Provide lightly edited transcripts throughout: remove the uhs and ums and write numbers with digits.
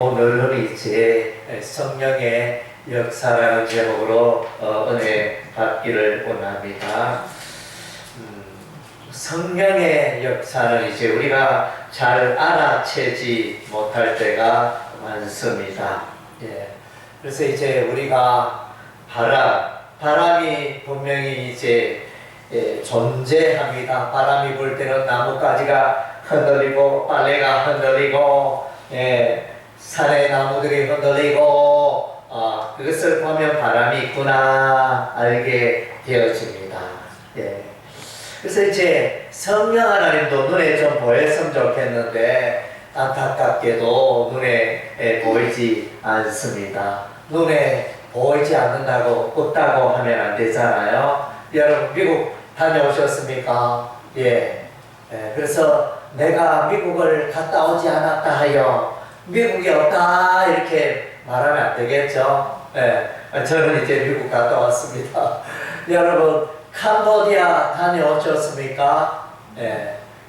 오늘은 이제 성령의 역사라는 제목으로 은혜 받기를 원합니다. 성령의 역사는 이제 우리가 잘 알아채지 못할 때가 많습니다. 그래서 이제 우리가 바람이 분명히 이제 존재합니다. 바람이 불 때는 나뭇가지가 흔들리고 빨래가 흔들리고 산의 나무들이 흔들리고 그것을 보면 바람이 있구나 알게 되어집니다. 그래서 이제 성령 하나님도 눈에 좀 보였으면 좋겠는데 안타깝게도 눈에 보이지 않습니다. 눈에 보이지 않는다고 없다고 하면 안 되잖아요. 여러분 미국 다녀오셨습니까? 그래서 내가 미국을 갔다 오지 않았다 하여 미국이 없다 이렇게 말하면 안 되겠죠. 저는 이제 미국 갔다 왔습니다. 여러분 캄보디아 다녀오셨습니까?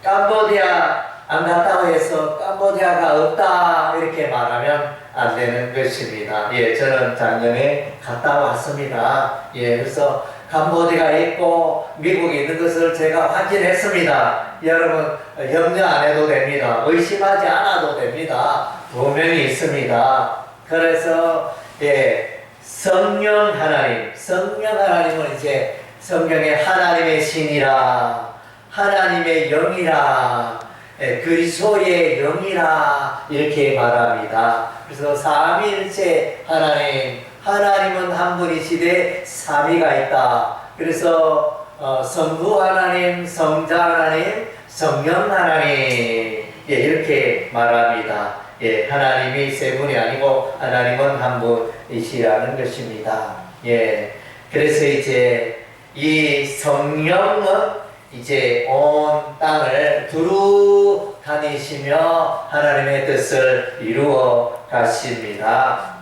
캄보디아 안 갔다고 해서 캄보디아가 없다 이렇게 말하면 안 되는 것입니다. 저는 작년에 갔다 왔습니다. 그래서 캄보디아가 있고 미국이 있는 것을 제가 확인했습니다. 여러분 염려 안 해도 됩니다. 의심하지 않아도 됩니다. 분명히 있습니다. 그래서 성령 하나님은 이제 성경의 하나님의 신이라 하나님의 영이라 그리스도의 영이라 이렇게 말합니다. 그래서 삼위일체 하나님은 한 분이시되 삼위가 있다. 그래서 성부 하나님, 성자 하나님, 성령 하나님 이렇게 말합니다. 하나님이 세 분이 아니고 하나님은 한 분이시라는 것입니다. 그래서 이제 이 성령은 이제 온 땅을 두루 다니시며 하나님의 뜻을 이루어 가십니다.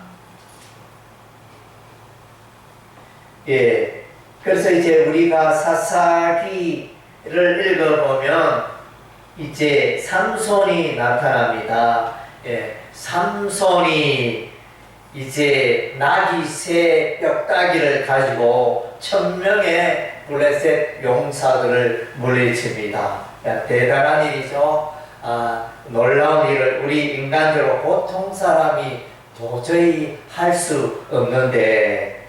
그래서 이제 우리가 사사기를 읽어보면 이제 삼손이 나타납니다. 삼손이 이제 나귀 새 뼈다귀를 가지고 1000명의 블레셋 용사들을 물리칩니다. 대단한 일이죠. 놀라운 일을 우리 인간적으로 보통 사람이 도저히 할 수 없는데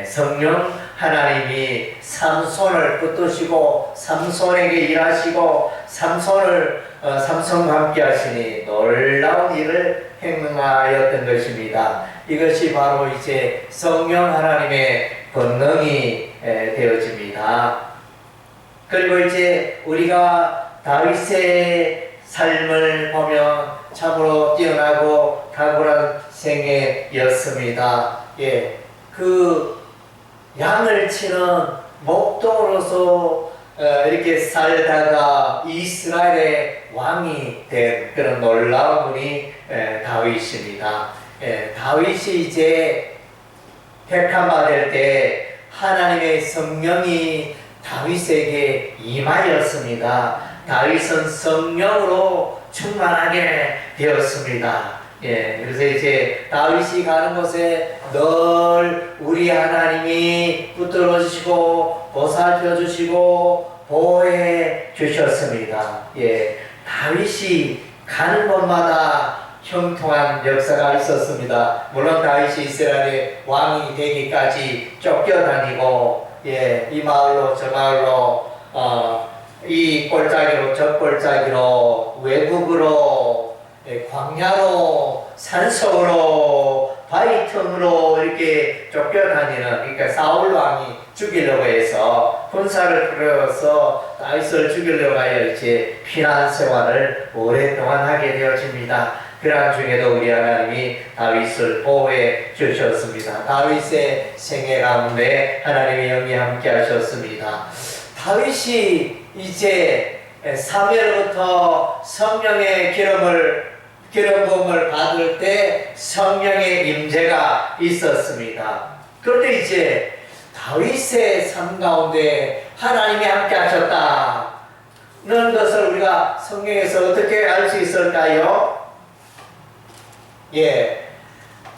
성령 하나님이 삼손을 붙드시고 삼손에게 일하시고 삼손과 함께 하시니 놀라운 일을 행하였던 것입니다. 이것이 바로 이제 성령 하나님의 권능이 되어집니다. 그리고 이제 우리가 다윗의 삶을 보면 참으로 뛰어나고 탁월한 생애였습니다. 그 양을 치는 목동으로서 이렇게 살다가 이스라엘의 왕이 된 그런 놀라운 분이 다윗입니다. 다윗이 이제 택함받을 때 하나님의 성령이 다윗에게 임하였습니다. 다윗은 성령으로 충만하게 되었습니다. 그래서 이제 다윗이 가는 곳에 늘 우리 하나님이 붙들어 주시고 보살펴 주시고 보호해 주셨습니다. 다윗이 가는 곳마다 형통한 역사가 있었습니다. 물론 다윗이 이스라엘의 왕이 되기까지 쫓겨다니고 이 마을로 저 마을로 이 골짜기로 저 골짜기로 외국으로 광야로 산속으로 바위 틈으로 이렇게 쫓겨다니는 그러니까 사울 왕이 죽이려고 해서 군사를 풀어서 다윗을 죽이려고 하여 이제 피난 생활을 오랫동안 하게 되어집니다. 그러한 중에도 우리 하나님이 다윗을 보호해 주셨습니다. 다윗의 생애 가운데 하나님의 영이 함께 하셨습니다. 다윗이 이제 사무엘부터 성령의 기름 부음을 받을 때 성령의 임재가 있었습니다. 그런데 이제 다윗의 삶 가운데 하나님이 함께 하셨다는 것을 우리가 성경에서 어떻게 알 수 있을까요? 예.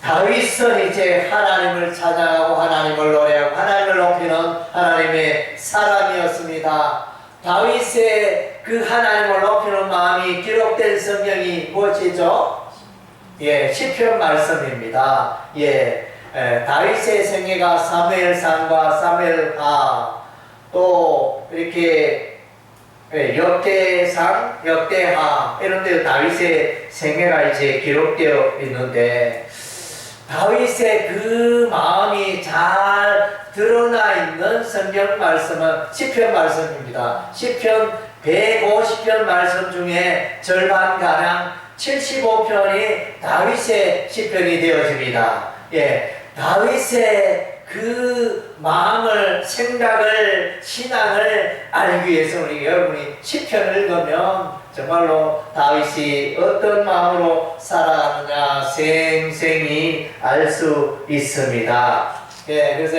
다윗은 이제 하나님을 찬양하고 하나님을 노래하고 하나님을 높이는 하나님의 사람이었습니다. 다윗의 그 하나님을 높이는 마음이 기록된 성경이 무엇이죠? 예, 시편 말씀입니다. 예, 다윗의 생애가 사무엘상과 사무엘하, 또 이렇게 역대상, 역대하 이런 데 다윗의 생애가 이제 기록되어 있는데, 다윗의 그 마음이 잘 드러나 있는 성경 말씀은 시편 말씀입니다. 시편 150편 말씀 중에 절반가량 75편이 다윗의 시편이 되어집니다. 예, 다윗의 그 마음을, 생각을, 신앙을 알기 위해서 우리 여러분이 시편을 읽으면 정말로 다윗이 어떤 마음으로 살아가느냐 생생히 알 수 있습니다. 예, 그래서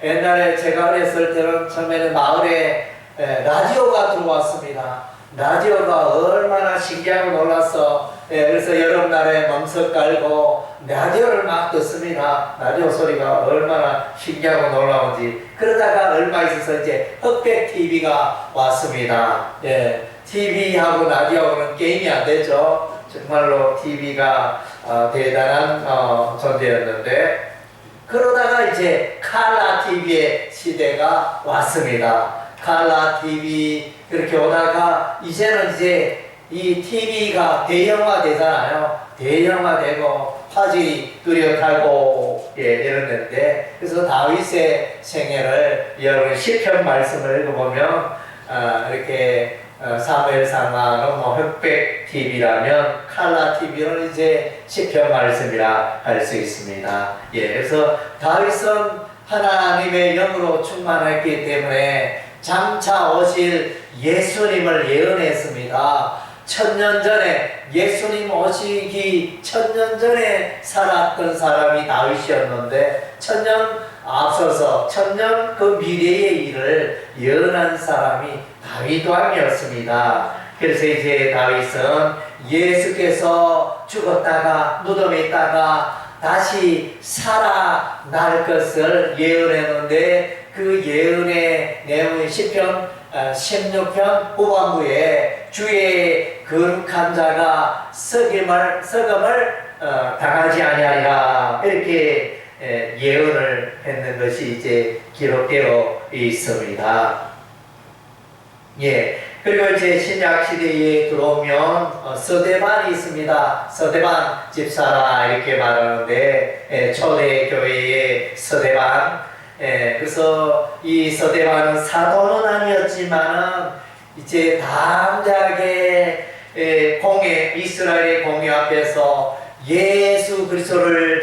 옛날에 제가 어렸을 때는 처음에는 마을에 라디오가 들어왔습니다. 라디오가 얼마나 신기하고 놀랐어. 예, 그래서 여름날에 멍석 깔고 라디오를 막 듣습니다. 라디오 소리가 얼마나 신기하고 놀라운지. 그러다가 얼마 있어서 이제 흑백 TV가 왔습니다. 예, TV하고 라디오하고는 게임이 안 되죠. 정말로 TV가 대단한 존재였는데, 그러다가 이제 칼라 TV의 시대가 왔습니다. 칼라 TV 그렇게 오다가 이제는 이제 이 TV가 대형화 되잖아요. 대형화 되고 화질이 뚜렷하고 예, 이랬는데, 그래서 다윗의 생애를 여러분 시편 말씀을 읽어보면 이렇게 사무엘상하는 뭐 흑백 TV라면 칼라 TV는 이제 시편 말씀이라 할 수 있습니다. 예, 그래서 다윗은 하나님의 영으로 충만했기 때문에 장차 오실 예수님을 예언했습니다. 1000년 전에 예수님 오시기 1000년 전에 살았던 사람이 다윗이었는데, 1000년 앞서서 1000년 그 미래의 일을 예언한 사람이 다윗 왕이었습니다. 그래서 이제 다윗은 예수께서 죽었다가 무덤에 있다가 다시 살아날 것을 예언했는데, 그 예언의 내용이 시편 16편 후반부에 주의 거룩한 자가 썩음을 당하지 아니하리라 이렇게 예언을 했는 것이 이제 기록되어 있습니다. 예. 그리고 이제 신약 시대에 들어오면 서대반이 있습니다. 서대반 집사라 이렇게 말하는데, 초대 교회의 서대반. 그래서 이 서대반은 사도는 아니었지만은 이제 담대하게 이스라엘의 공회 앞에서 예수 그리스도를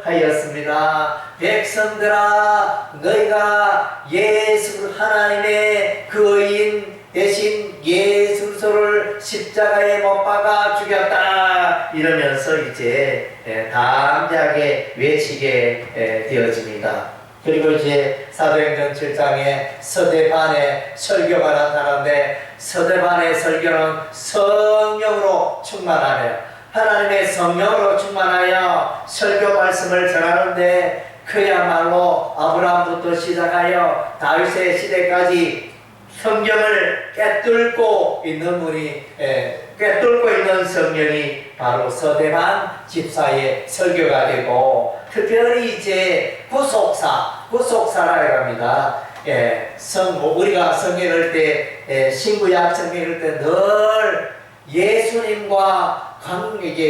증거하였습니다. 백성들아, 너희가 예수 하나님의 그 의인 대신 예수 그리스도를 십자가에 못 박아 죽였다 이러면서 이제 담대하게 외치게 되어집니다. 그리고 이제 사도행전 7장에 서대반의 설교가 나타나는데, 서대반의 설교는 성령으로 충만하네요. 하나님의 성령으로 충만하여 설교 말씀을 전하는데, 그야말로 아브라함부터 시작하여 다윗의 시대까지 성경을 꿰뚫고 있는 분이, 꿰뚫고 있는 성령이 바로 서대반 집사의 설교가 되고, 특별히 이제 구속사라 합니다. 예, 우리가 성경 읽을 때, 신구약 성경 읽을 때 늘 예수님과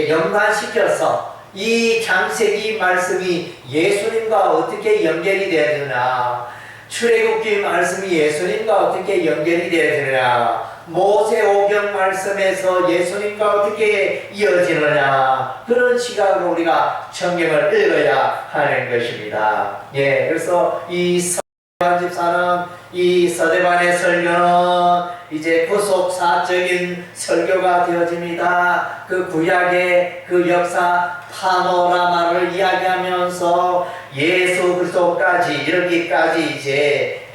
연관시켜서 이 창세기 말씀이 예수님과 어떻게 연결이 되느냐, 출애굽기 말씀이 예수님과 어떻게 연결이 되느냐, 모세오경 말씀에서 예수님과 어떻게 이어지느냐, 그런 시각으로 우리가 성경을 읽어야 하는 것입니다. 예, 그래서 이 서대반 집사는, 이 서대반의 설교는 이제 구속사적인 설교가 되어집니다. 그 구약의 그 역사 파노라마를 이야기하면서 예수 그리스도까지 이르기까지 이제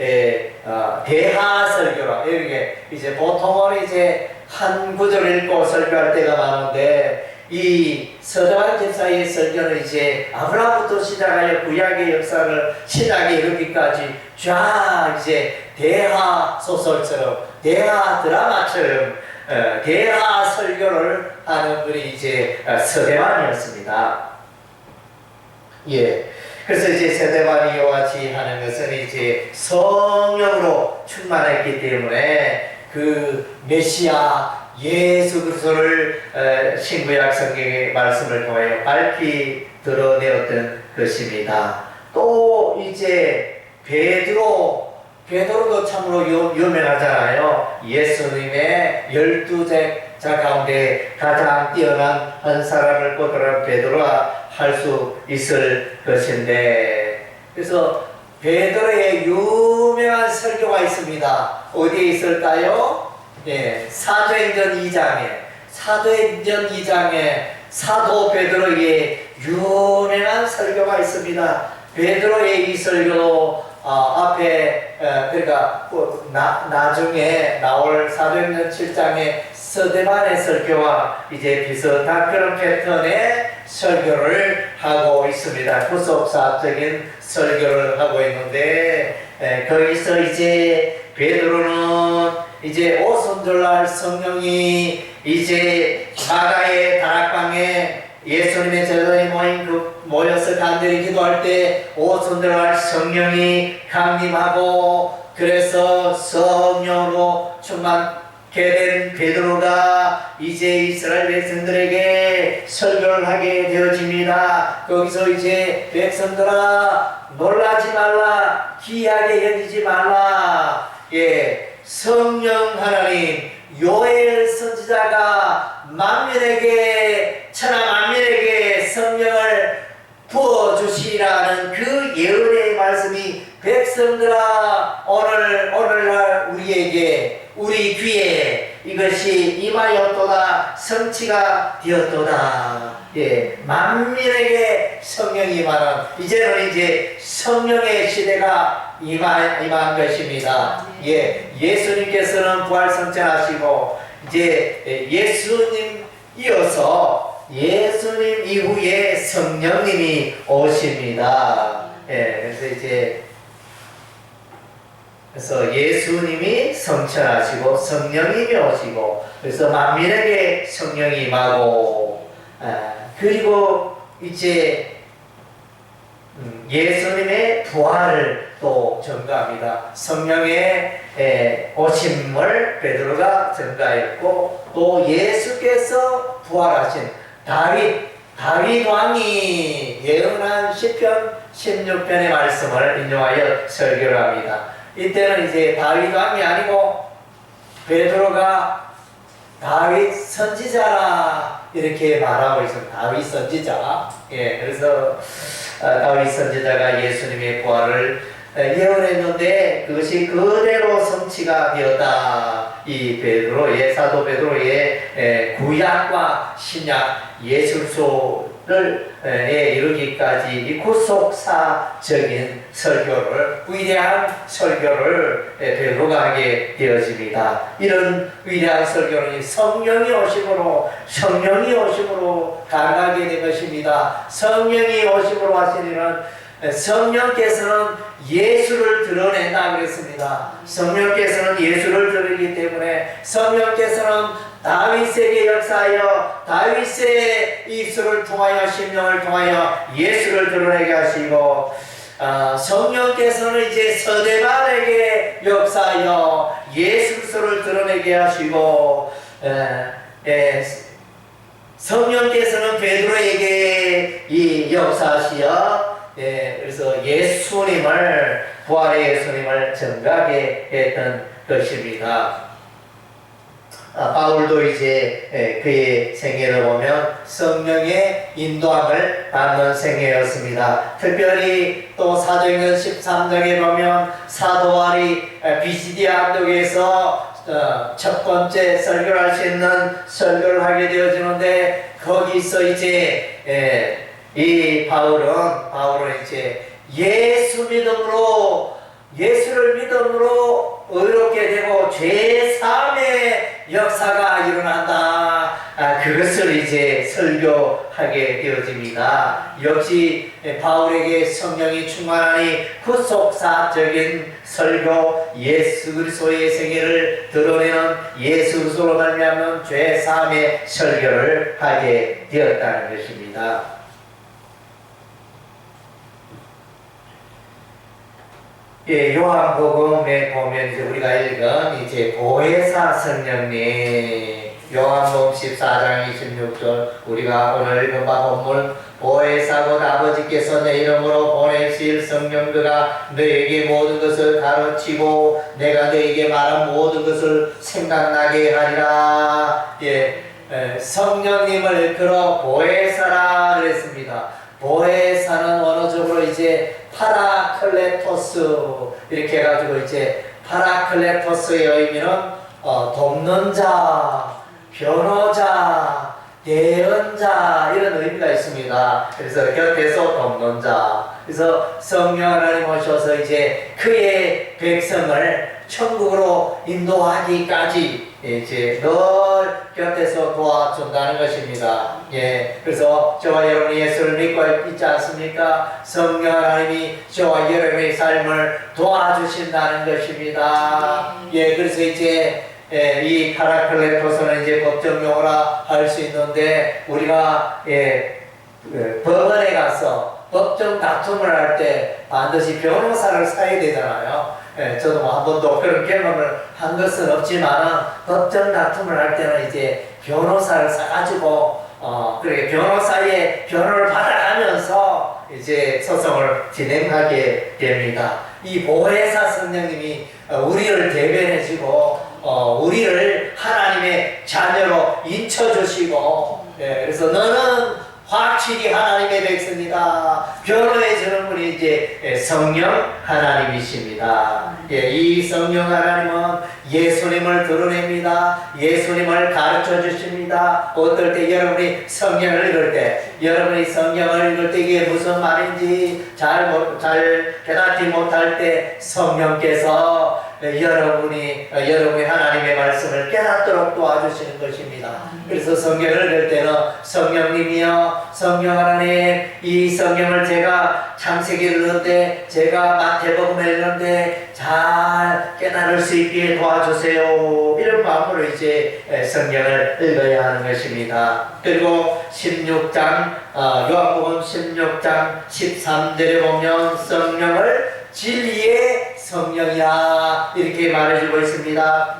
대하 설교라, 이렇게 이제 보통은 이제 한 구절 읽고 설교할 때가 많은데, 이 서대반 집사의 설교는 이제 아브라함부터 시작하여 구약의 역사를 신약에 이르기까지 쫙 이제 대하 소설처럼, 대하 드라마처럼 대하 설교를 하는 분이 이제 서대반이었습니다. 예. 그래서 이제 서대반이 이와 같이 하는 것은 이제 성령으로 충만했기 때문에 그 메시아 예수 그리스도를 신구약 성경의 말씀을 통하여 밝히 드러내었던 것입니다. 또 이제 베드로도 참으로 유명하잖아요. 예수님의 12제자 가운데 가장 뛰어난 한 사람을 꼽으라 베드로가 할 수 있을 것인데, 그래서 베드로의 유명한 설교가 있습니다. 어디에 있을까요? 예, 사도행전 2장에 사도 베드로의 유명한 설교가 있습니다. 베드로의 이 설교 앞에 그러니까 나중에 나올 사도행전 7장의 서대반의 설교와 이제 비슷한 그런 패턴의 설교를 하고 있습니다. 후속사적인 설교를 하고 있는데, 거기서 이제 베드로는 이제 오순절날 성령이 이제 마가의 다락방에 예수님의 제자들이 모여서 간절히 기도할 때 오순절날 성령이 강림하고, 그래서 성령으로 충만케 된 베드로가 이제 이스라엘 백성들에게 설교를 하게 되어집니다. 거기서 이제 백성들아 놀라지 말라, 기이하게 여기지 말라. 예, 성령 하나님 요엘 선지자가 천하 만민에게 성령을 부어주시라는 그 예언의 말씀이 백성들아 오늘날 우리 귀에 이것이 임하였도다, 성취가 되었도다. 예, 만민에게 성령이 임하는, 이제는 이제 성령의 시대가 임한 것입니다. 예, 예수님께서는 부활승천하시고 이제 예수님 이어서 예수님 이후에 성령님이 오십니다. 예, 그래서 예수님이 성천하시고 성령님이 오시고, 그래서 만민에게 성령이 임하고, 그리고 이제 예수님의 부활을 또 전가합니다. 성령의 오심을 베드로가 전가했고, 또 예수께서 부활하신 다윗 왕이 예언한 시편 16편의 말씀을 인용하여 설교를 합니다. 이때는 이제 다윗 왕이 아니고 베드로가 다윗 선지자라 이렇게 말하고 있습니다. 다윗 선지자. 예, 그래서 다윗 선지자가 예수님의 부활을 예언했는데 그것이 그대로 성취가 되었다. 이 사도 베드로의 구약과 신약 예술서를 이르기까지 이 구속사적인 설교를, 위대한 설교를 베드로가 하게 되어집니다. 이런 위대한 설교는 성령이 오심으로 가능하게 된 것입니다. 성령이 오심으로 하시니는 성령께서는 예수를 드러낸다 그랬습니다. 성령께서는 예수를 드러내기 때문에 성령께서는 다윗에게 역사하여 다윗의 입술을 통하여 심령을 통하여 예수를 드러내게 하시고, 성령께서는 이제 서대반에게 역사하여 예수 그리스도를 드러내게 하시고, 성령께서는 베드로에게 이 역사하시어 그래서 부활의 예수님을 전가하게 했던 것입니다. 바울도 이제 그의 생애를 보면 성령의 인도함을 받는 생애였습니다. 특별히 또 사도행전 13장에 보면 사도 바울이 비시디아 언덕에서 첫 번째 설교를 할 수 있는 설교를 하게 되어지는데, 거기서 이제 이 바울은 이제 예수 믿음으로 예수를 믿음으로 의롭게 되고 죄사함의 역사가 일어난다. 그것을 이제 설교하게 되어집니다. 역시 바울에게 성령이 충만하니 구속사적인 설교, 예수 그리스도의 생애를 드러내는 예수 그리스도로 말미암은 죄사함의 설교를 하게 되었다는 것입니다. 예, 요한복음에 보면 이제 우리가 읽은 이제 보혜사 성령님, 요한복음 14장 26절, 우리가 오늘 읽은 바 본문, 보혜사 곧 아버지께서 내 이름으로 보내실 성령 그가 너에게 모든 것을 가르치고 내가 너에게 말한 모든 것을 생각나게 하리라. 예, 성령님을 그러 보혜사라 그랬습니다. 보혜사는 원어적으로 이제 파라클레토스 이렇게 해가지고 이제 파라클레토스의 의미는 돕는 자, 변호자, 대언자 이런 의미가 있습니다. 그래서 곁에서 돕는 자. 그래서 성령 하나님 오셔서 이제 그의 백성을 천국으로 인도하기까지 이제 늘 곁에서 도와준다는 것입니다. 예, 그래서 저와 여러분이 예수를 믿고 있지 않습니까? 성령 하나님이 저와 여러분의 삶을 도와주신다는 것입니다. 예, 그래서 이제 이 파라클레토스는 이제 법정용어라 할 수 있는데 우리가 법원에 가서 법정 다툼을 할 때 반드시 변호사를 사야 되잖아요. 저도 뭐 한 번도 그런 경험을 한 것은 없지만 법정 다툼을 할 때는 이제 변호사를 사가지고 그렇게 변호사의 변호를 받아가면서 이제 소송을 진행하게 됩니다. 이 보혜사 성령님이 우리를 대변해주고 우리를 하나님의 자녀로 인쳐주시고 그래서 너는 확실히 하나님의 백성이다. 변호해주는 분이 이제 성령 하나님이십니다. 이 성령 하나님은 예수님을 드러냅니다. 예수님을 가르쳐 주십니다. 어떨 때 여러분이 성경을 읽을 때, 여러분이 성경을 읽을 때 이게 무슨 말인지 잘 깨닫지 못할 때 성령께서 여러분이 하나님의 말씀을 깨닫도록 도와주시는 것입니다. 그래서 성경을 읽을 때는 성령님이여, 성령 하나님, 이 성경을 제가 창세기를 읽는데, 제가 마태복음을 읽는데 잘 깨달을 수 있게 도와주세요. 이런 마음으로 이제 성경을 읽어야 하는 것입니다. 그리고 16장, 요한복음 16장 13절에 보면 성령을 진리의 성령이라 이렇게 말해주고 있습니다.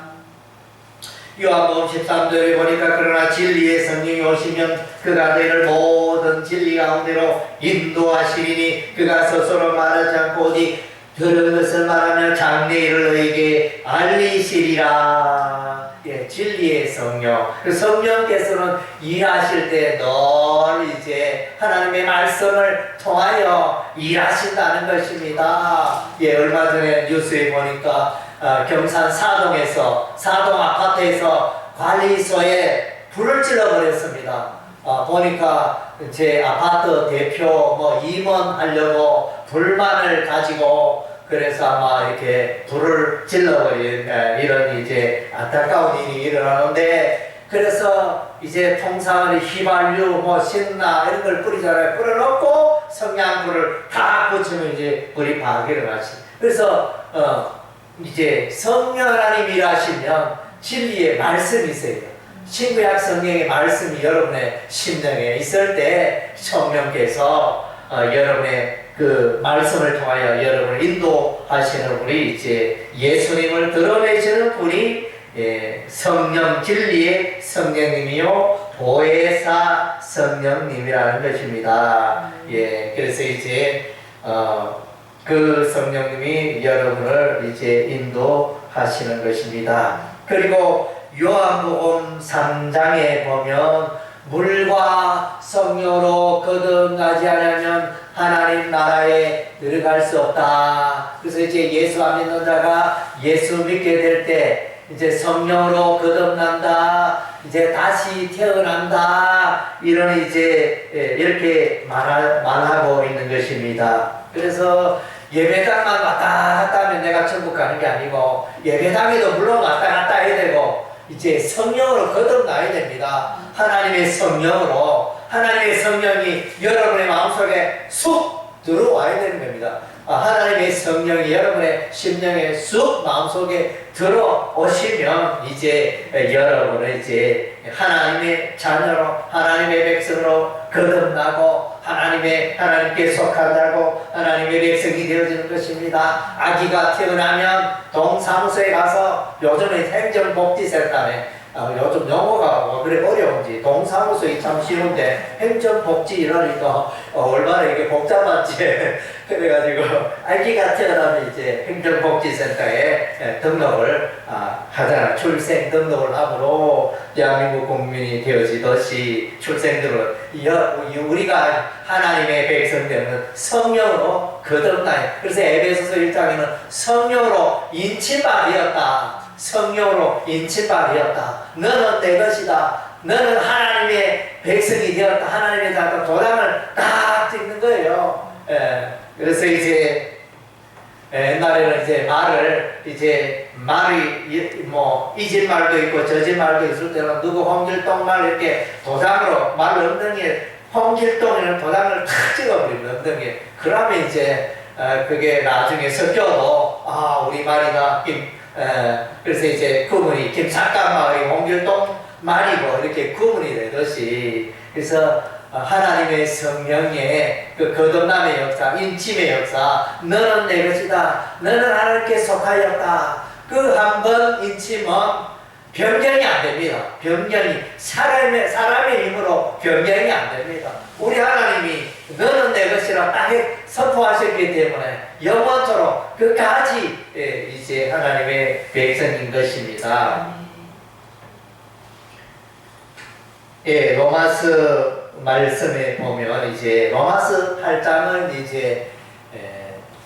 요한복음 13절에 보니까 그러나 진리의 성령이 오시면 그가 너희를 모든 진리 가운데로 인도하시리니 그가 스스로 말하지 않고 오직 들은 것을 말하며 장래 일을 너희에게 알리시리라. 진리의 성령. 그 성령께서는 일하실 때 늘 이제 하나님의 말씀을 통하여 일하신다는 것입니다. 얼마 전에 뉴스에 보니까 경산 사동 아파트에서 관리소에 불을 질러버렸습니다. 보니까 제 아파트 대표 임원하려고 불만을 가지고 그래서 아마 이렇게 불을 질러버린 이런 이제 안타까운 일이 일어나는데, 그래서 이제 통상은 휘발유, 신나 이런 걸 뿌리잖아요. 뿌려놓고 성냥불을 다 붙이면 이제 불이 파괴를 하시. 그래서 이제 성령 하나님 일하시면 진리의 말씀이세요. 신구약 성경의 말씀이 여러분의 심령에 있을 때 성령께서 여러분의 그 말씀을 통하여 여러분을 인도하시는 분이 이제 예수님을 드러내시는 분이 성령, 진리의 성령님이요 보혜사 성령님이라는 것입니다. 그래서 이제 그 성령님이 여러분을 이제 인도하시는 것입니다. 그리고 요한복음 3장에 보면 물과 성령으로 거듭나지 않으면 하나님 나라에 들어갈 수 없다. 그래서 이제 예수 안 믿는 자가 예수 믿게 될 때 이제 성령으로 거듭난다. 이제 다시 태어난다. 이런 이제 이렇게 말하고 있는 것입니다. 그래서 예배당만 왔다 갔다 하면 내가 천국 가는 게 아니고 예배당에도 물론 왔다 갔다 해야 되고 이제 성령으로 거듭나야 됩니다. 하나님의 성령으로 하나님의 성령이 여러분의 마음속에 쑥 들어와야 되는 겁니다. 하나님의 성령이 여러분의 심령에 쑥 마음속에 들어오시면 이제 여러분은 이제 하나님의 자녀로 하나님의 백성으로 거듭나고 하나님께 속한다고 하나님의 백성이 되어지는 것입니다. 아기가 태어나면 동사무소에 가서 요즘에 행정복지센터에 요즘 용어가 그래 어려운지 동사무소에 참 쉬운데 행정복지 이러니까 얼마나 이게 복잡한지 그래가지고 아기가 태어나면 이제 행정복지센터에 등록을 하잖아. 출생 등록을 함으로 대한민국 국민이 되어지듯이 출생들은 우리가 하나님의 백성되는 성령으로 거듭나요. 그래서 에베소서 1장에는 성령으로 인치바 되었다. 성령으로 인치바 되었다. 너는 내 것이다. 너는 하나님의 백성이 되었다. 하나님의 자녀 도장을 딱 찍는 거예요. 그래서 이제 옛날에는 이제 말이 뭐 이 집 말도 있고 저 집 말도 있을 때는 누구 홍길동 말 이렇게 도장으로 말 엉덩이에 홍길동이라는 도장을 탁 찍어버리는 엉덩이에. 그러면 이제 그게 나중에 섞여도 우리 말이다. 그래서 이제 구분이 김삿갓 마을이 홍길동 말이고 이렇게 구분이 되듯이 그래서 하나님의 성령의 그 거듭남의 역사, 인침의 역사, 너는 내 것이다. 너는 하나님께 속하였다. 그 한 번 인침은 변경이 안 됩니다. 변경이 사람의 힘으로 변경이 안 됩니다. 우리 하나님이 너는 내 것이라 딱 선포하셨기 때문에 영원토록 끝까지 이제 하나님의 백성인 것입니다. 로마서 말씀에 보면 이제 로마서 8장은 이제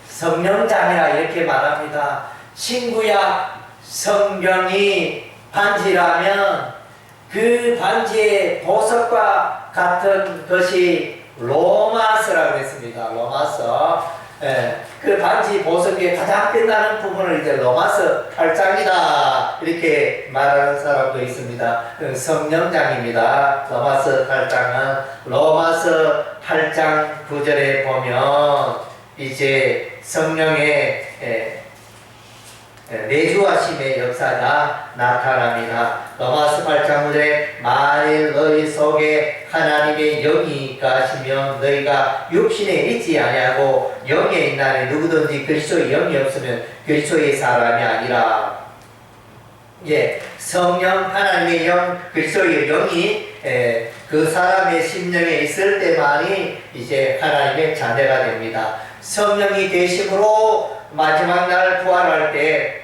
성령장이라 이렇게 말합니다. 친구야, 성경이 반지라면 그 반지의 보석과 같은 것이 로마서라고 했습니다. 로마서. 그 반지 보석의 가장 빛나는 부분을 이제 로마서 8장이다 이렇게 말하는 사람도 있습니다. 성령장입니다. 로마서 8장은 로마서 8장 9절에 보면 이제 성령의 내주하심의 역사가 나타납니다. 로마서 8장 9절에 만일 너희 속에 하나님의 영이 가시면 너희가 육신에 있지 아니하고 영에 있나니 누구든지 그리스도의 영이 없으면 그리스도의 사람이 아니라. 성령 하나님의 영 그리스도의 영이 그 사람의 심령에 있을 때만이 이제 하나님의 자녀가 됩니다. 성령이 되심으로 마지막 날 부활할 때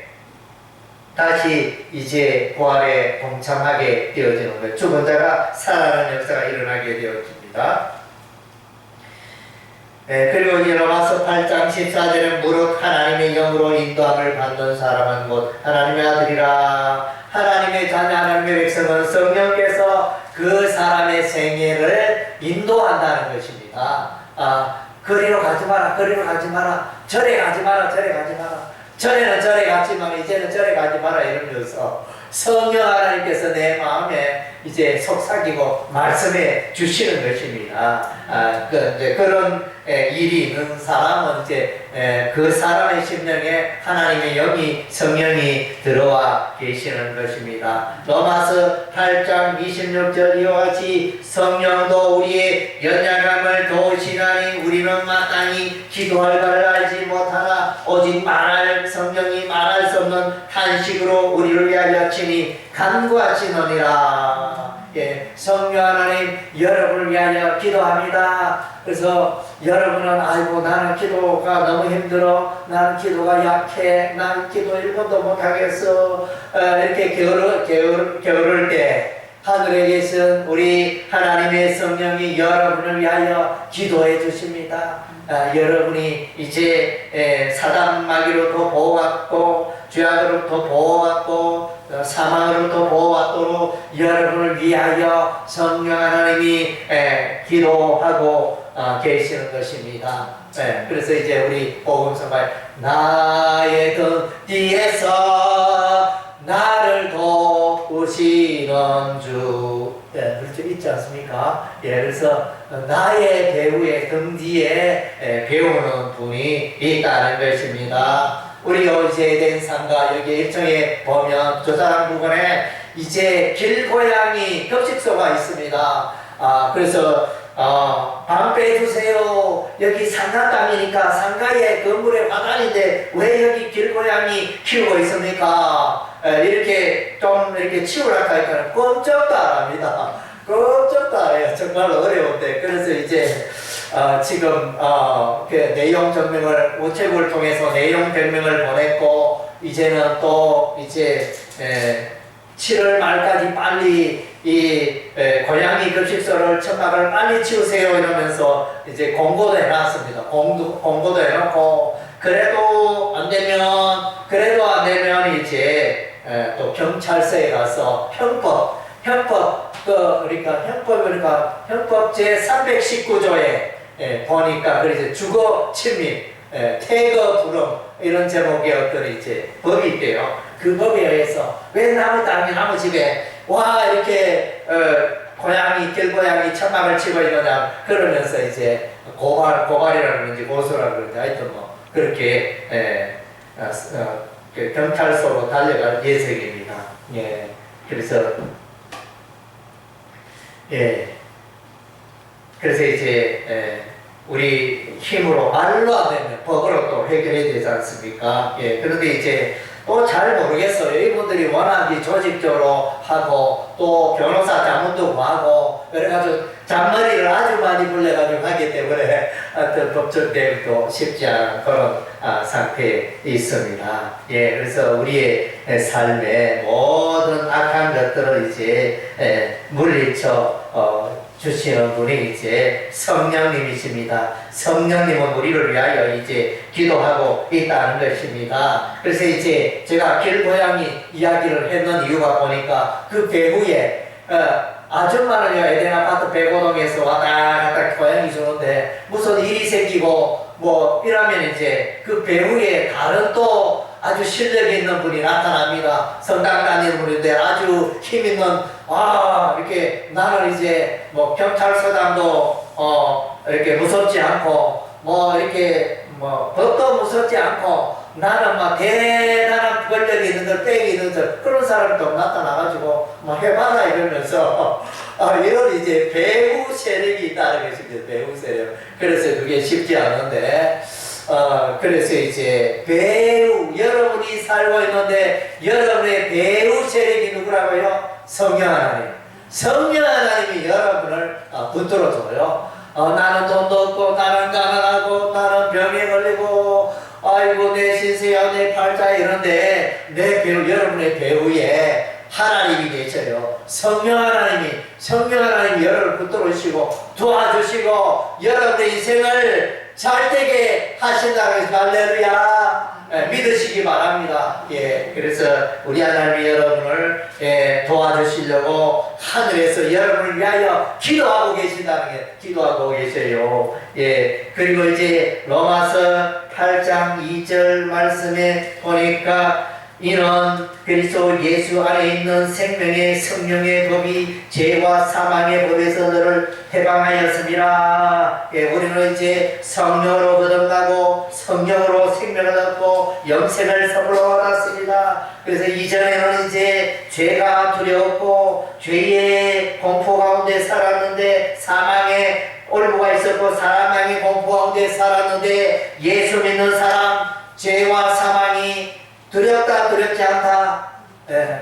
다시 이제 부활에 동참하게 되어지는 거예요. 죽은 자가 살아나는 역사가 일어나게 되어집니다. 그리고 이제 로마서 8장 14절은 무릇 하나님의 영으로 인도함을 받는 사람은 곧 하나님의 아들이라. 하나님의 자녀 하나님의 백성은 성령께서 그 사람의 생애를 인도한다는 것입니다. 거리로 가지 마라, 거리로 가지 마라, 절에 가지 마라, 절에 가지 마라. 전에는 절에 갔지만 이제는 절에 가지 마라 이러면서 성령 하나님께서 내 마음에 이제 속삭이고 말씀해 주시는 것입니다. 그런 일이 있는 사람은 이제 그 사람의 심령에 하나님의 영이 성령이 들어와 계시는 것입니다. 로마서 8장 26절 이와 같이 성령도 우리의 연약함을 도우시나니 우리는 마땅히 기도할 바를 알지 못하나 오직 성령이 말할 수 없는 탄식으로 우리를 위하여 친히 간구하시느니라. 성령 하나님 여러분을 위하여 기도합니다. 그래서 여러분은 아이고 나는 기도가 너무 힘들어, 나는 기도가 약해, 나는 기도 1번도 못하겠어 이렇게 게으를 때 하늘에 계신 우리 하나님의 성령이 여러분을 위하여 기도해 주십니다. 여러분이 이제 사단 마귀로부터 보호받고 죄악으로부터 보호받고 사망으로부터 보호받도록 여러분을 위하여 성령 하나님이 기도하고 계시는 것입니다. 네, 그래서 이제 우리 복음성가에 나의 등 뒤에서 나를 도우시는 주, 네, 그렇죠, 있지 않습니까? 예, 그래서 나의 배우의 등 뒤에 배우는 분이 있다는 것입니다. 우리 이제 에덴 상가 여기 1청에 보면 조사랑 부분에 이제 길고양이 급식소가 있습니다. 그래서 방 빼주세요. 여기 상가 땅이니까 상가에 건물에 화단인데 왜 여기 길고양이 키우고 있습니까? 이렇게 좀 이렇게 치우라고 하니까 꼼짝도 안 합니다. 꼼짝도 안 해요. 정말 어려운데. 그래서 이제 지금 그 내용 증명을 우체국을 통해서 내용 증명을 보냈고 이제는 또 이제 7월 말까지 빨리 이 고양이 급식소를 천막을 빨리 치우세요 이러면서 이제 공고도 해놨습니다. 공고도 해놓고 그래도 안 되면 이제 또 경찰서에 가서 형법 제 319조에 보니까 그래서 주거 침입, 태거 불응 이런 제목의 어떤 이제 법이 있대요. 그 법에 의해서 왜 나무 땅에 나무 집에 와 이렇게 길고양이 천막을 치고 이러냐 그러면서 이제 고발이라고 그러는지 고소라고 그러는지 하여튼 뭐 그렇게 그 경찰서로 달려갈 예정입니다. 예, 그래서 그래서 이제 우리 힘으로 말로 안 되면 법으로 또 해결해야 되지 않습니까? 예, 그런데 이제 또 잘 모르겠어요. 이분들이 워낙 조직적으로 하고 또 변호사 자문도 구하고 그래가지고 잔머리를 아주 많이 불려가지고 하기 때문에 하여튼 법적 대응도 쉽지 않은 그런 상태에 있습니다. 예, 그래서 우리의 삶에 모든 악한 것들을 이제 물리쳐 주시는 분이 이제 성령님이십니다. 성령님은 우리를 위하여 이제 기도하고 있다는 것입니다. 그래서 이제 제가 길고양이 이야기를 했는 이유가 보니까 그 배후에 아줌마는요 에덴 아파트 백오동에서 왔다 갔다 고양이 주는데 무슨 일이 생기고 뭐 이러면 이제 그 배후에 다른 또 아주 실력 있는 분이 나타납니다. 성당 다니는 분인데 아주 힘 있는 이렇게 나는 이제 뭐 경찰서장도 이렇게 무섭지 않고 뭐 이렇게 뭐 법도 무섭지 않고 나는 막 대단한 권력이 있는 걸 빽이 있는 걸 그런 사람이 또 나타나가지고 뭐 해봐라 이러면서 이런 이제 배후 세력이 있다는 것입니다. 배후 세력. 그래서 그게 쉽지 않은데 그래서 이제 배후 여러분이 살고 있는데 여러분의 배후 세력이 누구라고요? 성령 하나님. 성령 하나님이 여러분을 붙들어줘요. 나는 돈도 없고 나는 가난하고 나는 병에 걸리고 아이고 내 신세야 내 팔자 이런데 내 배우 여러분의 배후에 하나님이 계셔요. 성령 하나님이 여러분을 붙들어주시고 도와주시고 여러분의 인생을 잘되게 하신다고 해서 할렐루야 믿으시기 바랍니다. 예, 그래서 우리 하나님이 여러분을 도와주시려고 하늘에서 여러분을 위하여 기도하고 계신다는 게 기도하고 계세요. 예, 그리고 이제 로마서 8장 2절 말씀에 보니까 이는 그리스도 예수 안에 있는 생명의 성령의 법이 죄와 사망의 법에서 너를 해방하였습니다. 예, 우리는 이제 성령으로 거듭나고 성령으로 생명을 얻고 영생을 선물로 받았습니다. 그래서 이전에는 이제 죄가 두려웠고 죄의 공포 가운데 살았는데 사망의 올무가 있었고 사망의 공포 가운데 살았는데 예수 믿는 사람 죄와 사망이 두렵다 두렵지 않다?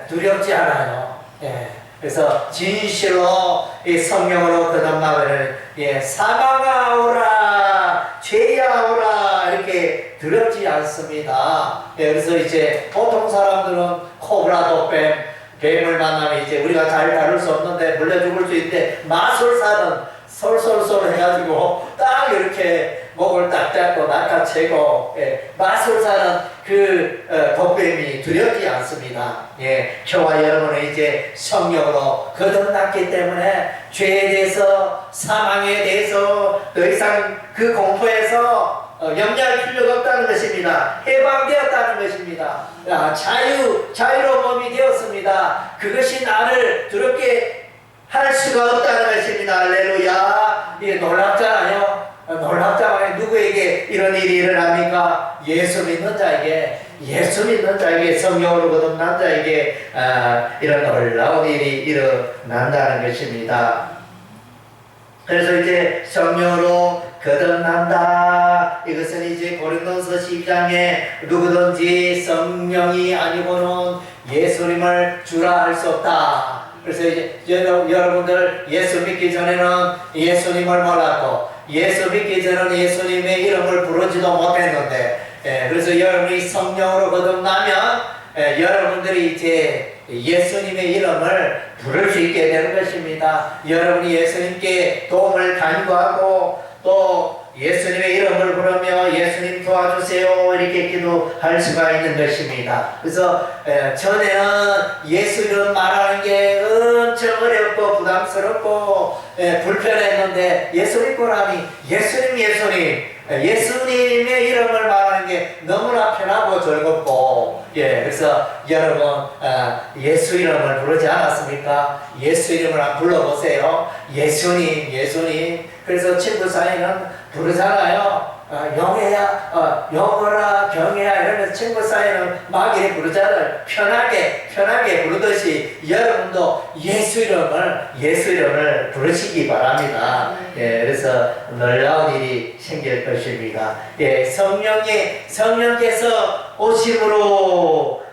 두렵지 않아요. 그래서 진실로 이 성령으로 거듭나면은 사망아 오라 죄야 오라 이렇게 두렵지 않습니다. 그래서 이제 보통 사람들은 코브라도 뱀을 만나면 이제 우리가 잘 다룰 수 없는데 물려 죽을 수 있는데 마술사는 솔솔솔 해가지고 딱 막 이렇게 목을 딱 잡고 낚아채고 마술사는 그 독뱀이 두렵지 않습니다. 저와 여러분은 이제 성령으로 거듭났기 때문에 죄에 대해서 사망에 대해서 더 이상 그 공포에서 염려할 필요가 없다는 것입니다. 해방되었다는 것입니다. 자유로운 몸이 되었습니다. 그것이 나를 두렵게 할 수가 없다는 것입니다. 할렐루야. 이게 놀랍잖아요. 놀랍잖아요. 누구에게 이런 일이 일어납니까? 예수 믿는 자에게 성령으로 거듭난 자에게 이런 놀라운 일이 일어난다는 것입니다. 그래서 이제 성령으로 거듭난다. 이것은 이제 고린도서 12장에 누구든지 성령이 아니고는 예수님을 주라 할 수 없다. 그래서 이제 여러분들 예수 믿기 전에는 예수님을 몰랐고 예수 믿기 전에는 예수님의 이름을 부르지도 못했는데 그래서 여러분이 성령으로 거듭나면 여러분들이 이제 예수님의 이름을 부를 수 있게 되는 것입니다. 여러분이 예수님께 도움을 간구하고 또 예수님의 이름을 부르며 예수님 도와주세요 이렇게 기도할 수가 있는 것입니다. 그래서 전에는 예수 이름 말하는 게 엄청 어렵고 부담스럽고 불편했는데 예수 믿고 나니 예수님의 이름을 말하는 게 너무나 편하고 즐겁고 그래서 여러분 예수 이름을 부르지 않았습니까? 예수 이름을 한번 불러보세요. 예수님. 그래서 친구 사이는 부르잖아요. 영어라 경혜야 이러면서 친구 사이는 막 이렇게 부르잖아요. 편하게 부르듯이 여러분도 예수 이름을 부르시기 바랍니다. 그래서 놀라운 일이 생길 것입니다. 성령께서 오심으로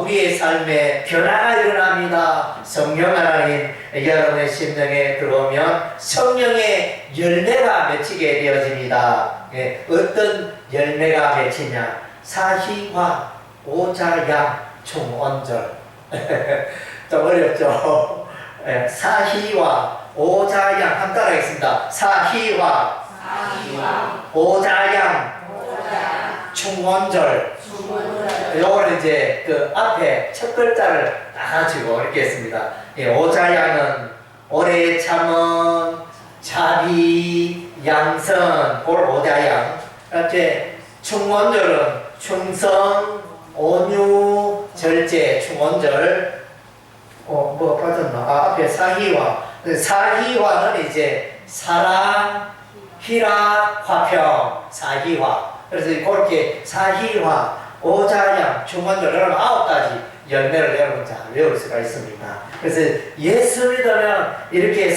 우리의 삶에 변화가 일어납니다. 성령 하나님 여러분의 심령에 들어오면 성령의 열매가 맺히게 되어집니다. 어떤 열매가 맺히냐? 사희화, 오자양, 총언절. 좀 어렵죠? 사희화, 오자양 한번 따라하겠습니다. 사희화, 오자양, 충원절. 요거는 이제 그 앞에 첫 글자를 따가지고 이렇게 했습니다. 오자양은 오래 참은 자비 양선 볼 오자양. 이렇게 충원절은 충성 온유 절제 충원절. 뭐 빠졌나? 앞에 사희화는 이제 사랑 희락 화평 사희화. 그래서 그렇게 사희화, 오자양, 충원절 여러분 9가지 열매를 여러분 잘 외울 수가 있습니다. 그래서 예수 믿으면 이렇게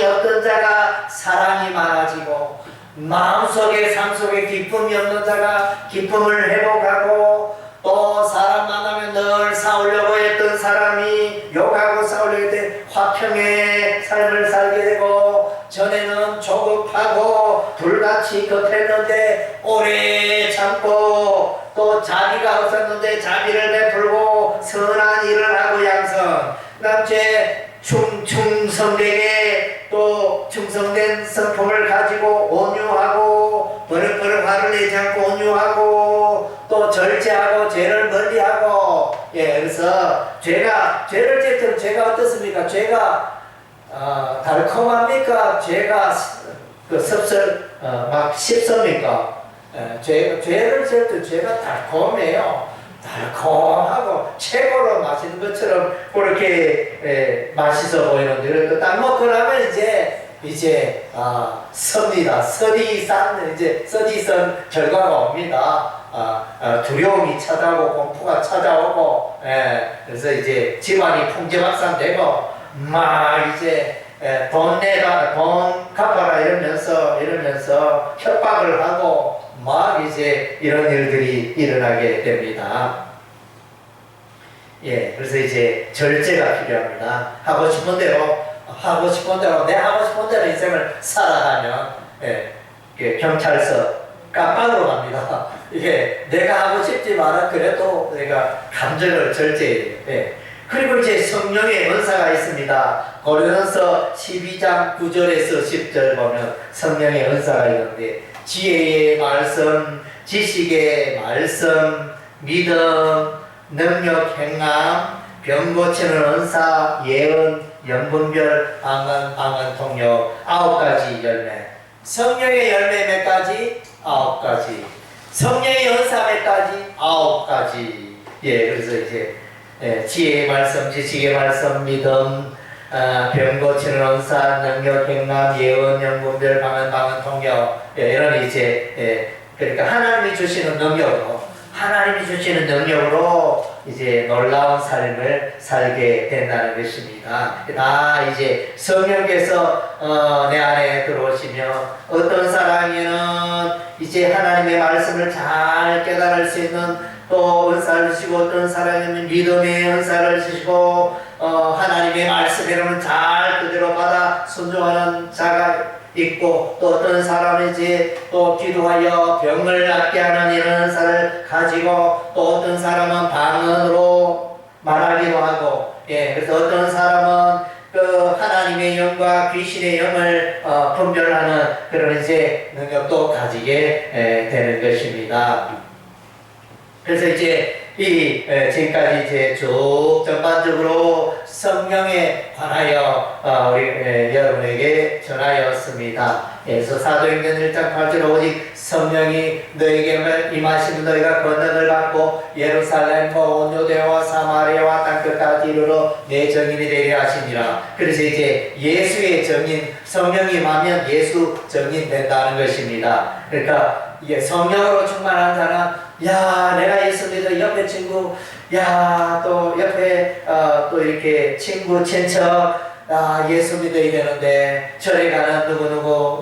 어떤 자가 사랑이 많아지고 마음속에 삶속에 기쁨이 없는 자가 기쁨을 회복하고 또 사람 만나면 늘 싸우려고 했던 사람이 욕하고 싸우려고 했던 화평의 삶을 살게 되고 전에는 조급하고 불같이 급했는데 오래 참고 또 자비가 없었는데 자비를 베풀고 선한 일을 하고 양성 남체 충성되게 또 충성된 성품을 가지고 온유하고 버릇버릇 화를 내지 않고 온유하고 또 절제하고 죄를 멀리하고 그래서 죄를 지을 죄가 어떻습니까? 죄가 달콤합니까? 죄가 막 씹습니까? 죄를 지을 때 죄가 달콤해요. 달콤하고 최고로 맛있는 것처럼 그렇게 맛있어 보이는데 딱 먹고 나면 이제 섭니다. 서디선 결과가 옵니다. 두려움이 찾아오고 공포가 찾아오고 그래서 이제 집안이 풍지박산되고 막 이제 돈 갚아라 이러면서 협박을 하고 막 이제 이런 일들이 일어나게 됩니다. 그래서 이제 절제가 필요합니다. 하고 싶은 대로 내 하고 싶은 대로 인생을 살아가면 경찰서 깜빵으로 갑니다. 내가 하고 싶지만 그래도 내가 감정을 절제해야 돼요. 그리고 이제 성령의 은사가 있습니다. 고린도서 12장 9절에서 10절 보면 성령의 은사가 있는데 지혜의 말씀, 지식의 말씀, 믿음, 능력, 행함, 병 고치는 은사, 예언, 영분별, 방언, 통역 9가지 열매. 성령의 열매 몇 가지? 9가지. 성령의 은사 몇 가지? 9가지. 예, 그래서 이제 지혜의 말씀, 지식의 말씀, 믿음, 병 고치는 은사, 능력, 행함, 예언, 영분별, 방언, 통역. 이런 이제 그러니까 하나님이 주시는 능력으로 이제 놀라운 삶을 살게 된다는 것입니다. 다 이제 성령께서 내 안에 들어오시면 어떤 사람에게는 이제 하나님의 말씀을 잘 깨달을 수 있는 또 은사를 주시고 어떤 사람에게는 믿음의 은사를 주시고 하나님의 말씀에는 잘 그대로 받아 순종하는 자가 있고 또 어떤 사람은 이제 또 기도하여 병을 낫게 하는 이런 은사를 가지고 또 어떤 사람은 방언으로 말하기도 하고 그래서 어떤 사람은 그 하나님의 영과 귀신의 영을 분별하는 그런 이제 능력도 가지게 되는 것입니다. 그래서 이제 지금까지 이제 쭉 전반적으로 성령에 관하여 우리 여러분에게 전하였습니다. 그래서 사도행전 1장 8절 오직 성령이 너에게 임하시면 너희가 권능을 받고 예루살렘과 온 유대와 사마리아와 땅끝까지 이르러 내 증인이 되려 하시니라. 그래서 이제 예수의 증인, 성령이 임하면 예수 증인 된다는 것입니다. 그러니까 성령으로 충만한 자는 내가 예수 믿어 옆에 친구 또 옆에 또 이렇게 친구 친척 예수 믿어야 되는데 절에 가는 누구누구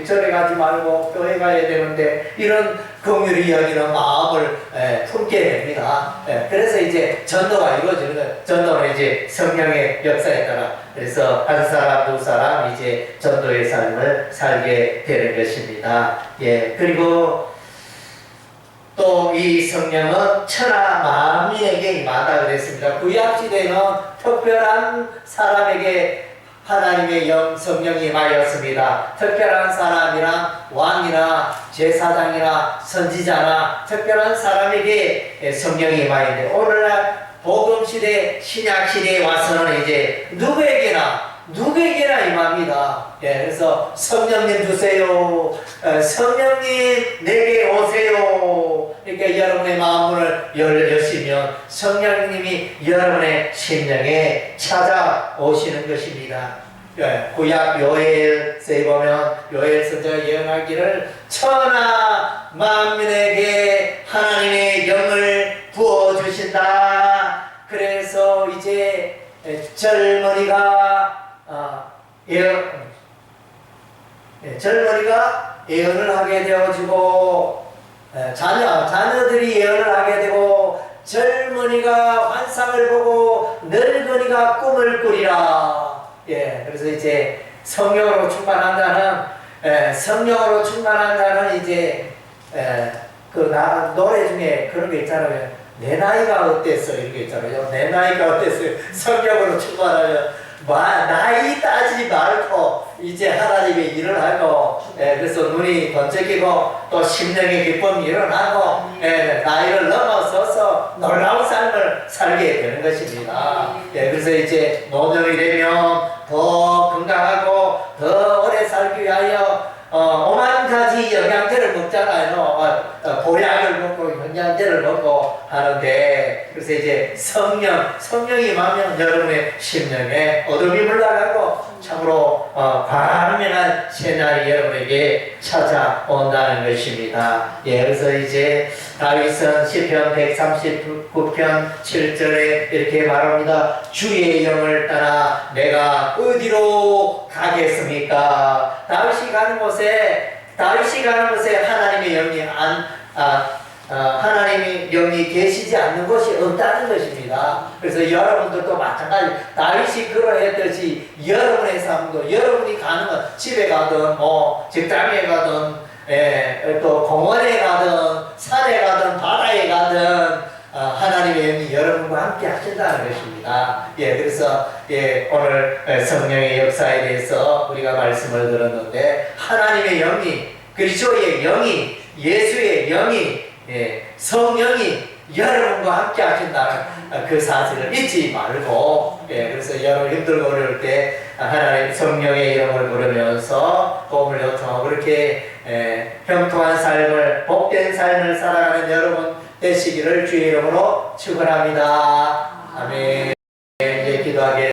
절에 가지 말고 교회 가야 되는데 이런 긍휼히 여기는 마음을 품게 됩니다. 그래서 이제 전도가 이루어지는 거예요. 전도는 이제 성령의 역사에 따라 그래서 한 사람 두 사람 이제 전도의 삶을 살게 되는 것입니다. 그리고 또 이 성령은 천하 만민에게 임하다 그랬습니다. 구약시대는 특별한 사람에게 하나님의 영 성령이 임하였습니다. 특별한 사람이나 왕이나 제사장이나 선지자나 특별한 사람에게 성령이 임하였는데 오늘날 복음시대 신약시대에 와서는 이제 누구에게나 임합니다. 그래서 성령님 주세요. 성령님 내게 오세요. 그러니까 여러분의 마음을 열시면 성령님이 여러분의 심령에 찾아오시는 것입니다. 구약 요엘서에 보면 요엘 선지자가 예언하기를 천하 만민에게 하나님의 영을 부어주신다. 그래서 이제 젊은이가 예언을 하게 되어지고 자녀들이 예언을 하게 되고 젊은이가 환상을 보고 늙은이가 꿈을 꾸리라. 그래서 이제 성령으로 충만한 자는 이제 노래 중에 그런 게 있잖아요. 내 나이가 어땠어 이런 게 있잖아요. 내 나이가 어땠어요. 성령으로 충만하면 나이 따지지 말고 이제 하나님의 일을 하고 그래서 눈이 번쩍이고 또 심령의 기쁨이 일어나고 나이를 넘어서서 놀라운 삶을 살게 되는 것입니다. 그래서 이제 노년이 되면 더 건강하고 더 오래 살기 위하여 오만 가지 영양제를 먹잖아요. 보약을 먹고 영양제를 먹고 하는데 그래서 이제 성령이 임하면 여러분의 심령에 어둠이 물러가고 참으로 광명한 새날이 여러분에게 찾아온다는 것입니다. 그래서 이제 다윗은 시편 139편 7절에 이렇게 말합니다. 주의 영을 따라 내가 어디로 가겠습니까? 다윗이 가는 곳에 하나님의 영이 하나님의 영이 계시지 않는 곳이 없다는 것입니다. 그래서 여러분들도 마찬가지 다윗이 그러했듯이 여러분의 삶도 여러분이 가는 건 집에 가든 직장에 가든 또 공원에 가든 산에 가든 바다에 가든 하나님의 영이 여러분과 함께 하신다는 것입니다. 것입니다. 예, 그래서 예, 오늘 성령의 역사에 대해서 우리가 말씀을 들었는데 하나님의 영이 그리스도의 영이 예수의 영이 예, 성령이 여러분과 함께 하신다는 그 사실을 잊지 말고 예, 그래서 여러분 힘들고 어려울 때 하나님 성령의 이름을 부르면서 도움을 요청하고 그렇게 형통한 삶을 복된 삶을 살아가는 여러분 되시기를 주의 이름으로 축원합니다. 아멘. 이제 기도하게